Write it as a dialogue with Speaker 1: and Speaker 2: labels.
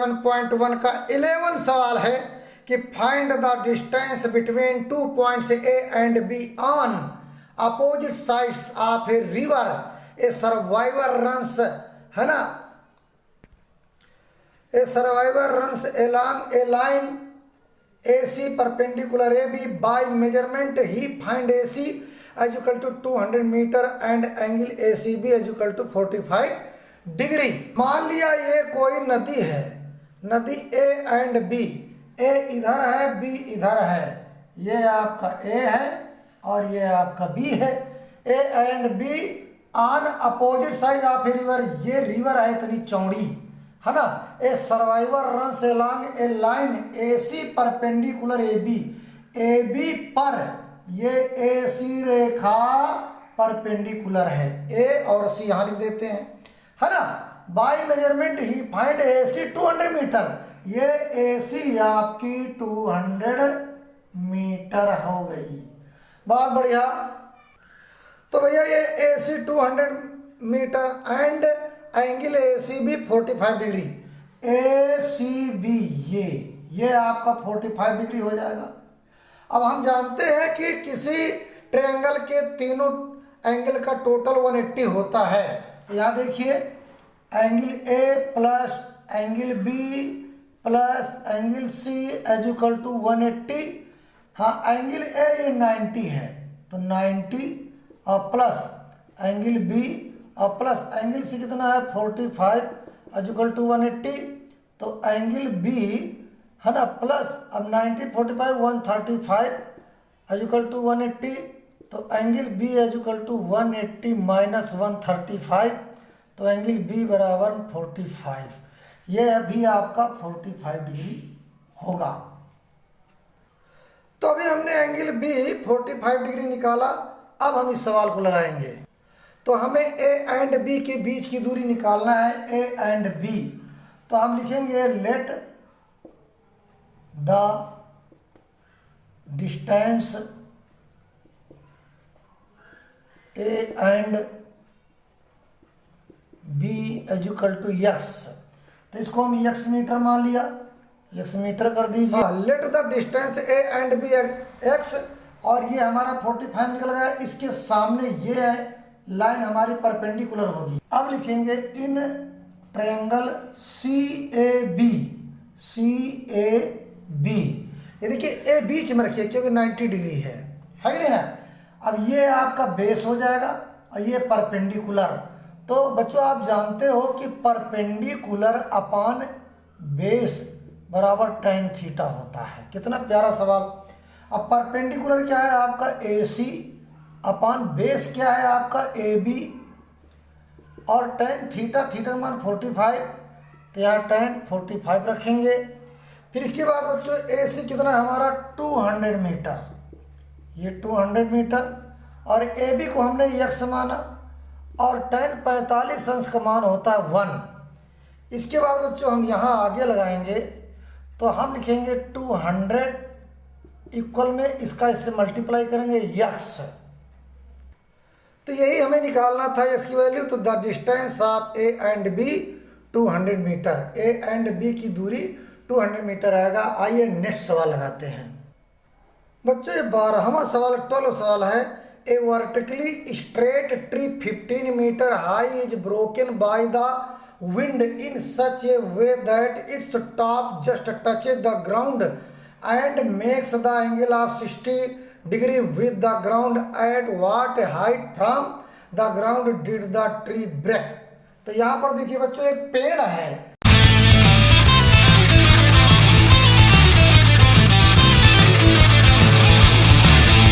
Speaker 1: 7.1 का 11 सवाल है कि find the distance between 2 points A and B on opposite sides of a river a survivor runs, है ना, a survivor runs along a line AC perpendicular AB by measurement he find AC as equal to 200 metre and angle ACB as equal to 45 degree. मान लिया ये कोई नदी है, नदी A and B, A इधर है B इधर है, ये आपका A है और ये आपका B है। A and B on opposite side of a river, ये रिवर है इतनी चौड़ी, है ना। A survivor runs along a line AC perpendicular AB, AB पर ये AC रेखा परपेंडिकुलर है, A और C यहाँ लिख देते हैं, है ना। बाय मेजरमेंट ही फाइंड AC 200 मीटर, ये AC आपकी 200 मीटर हो गई। बहुत बढ़िया। तो भैया ये AC 200 metre and angle ACB 45 degree, ACB ये आपका 45 डिग्री हो जाएगा। अब हम जानते हैं कि किसी ट्रायंगल के तीनों एंगल का टोटल 180 होता है। तो यहाँ देखिए angle A plus angle B plus angle C as equal to 180। हाँ, एंगल A ये 90 है तो 90 और प्लस एंगल B और प्लस एंगल C कितना है 45 एज इक्वल टू 180। तो एंगल B है ना प्लस अब 90 45 135 एज इक्वल टू 180। तो angle B as equal to 180 minus 135, तो एंगल B बराबर 45, यह भी आपका 45 डिग्री होगा। तो अभी हमने एंगल B 45 डिग्री निकाला। अब हम इस सवाल को लगाएंगे। तो हमें A एंड B के बीच की दूरी निकालना है, A एंड B। तो हम लिखेंगे let the distance A and B is equal to x। तो इसको हम x मीटर मान लिया, x मीटर कर दीजिए। Late the distance A and B x, और ये हमारा 45 निकल गया। इसके सामने ये है लाइन हमारी परपेंडिकुलर होगी। अब लिखेंगे इन ट्रायंगल CAB, ये देखिए A बीच में रखिए क्योंकि 90 डिग्री है कि नहीं ना। अब ये आपका बेस हो जाएगा और ये परपेंडिकुलर। तो बच्चों आप जानते हो कि परपेंडिकुलर अपान बेस बराबर tan थीटा होता है। कितना प्यारा सवाल। अब परपेंडिकुलर क्या है आपका AC अपान बेस क्या है आपका AB, और tan थीटा, थीटा मान 45, तो यहाँ tan 45 रखेंगे। फिर इसके बाद बच्चों AC कितना हमारा 200 मीटर, ये 200 मीटर, और AB को हमने x माना, और tan 45 अंश का मान होता है 1। इसके बाद बच्चों हम यहाँ आगे लगाएंगे तो हम लिखेंगे 200 इक्वल में इसका इससे मल्टीप्लाई करेंगे x। तो यही हमें निकालना था x की वैल्यू। तो the distance of A and B 200 metre, A and B की दूरी 200 मीटर आएगा। आइए नेक्स्ट सवाल लगाते हैं। बच्चों ये 12वां सवाल 12 सवाल है। A vertically straight tree 15 metre high is broken by the wind in such a way that its top just touches the ground and makes the angle of 60 degree with the ground at what height from the ground did the tree break. तो यहाँ पर देखिए बच्चों एक पेड़ है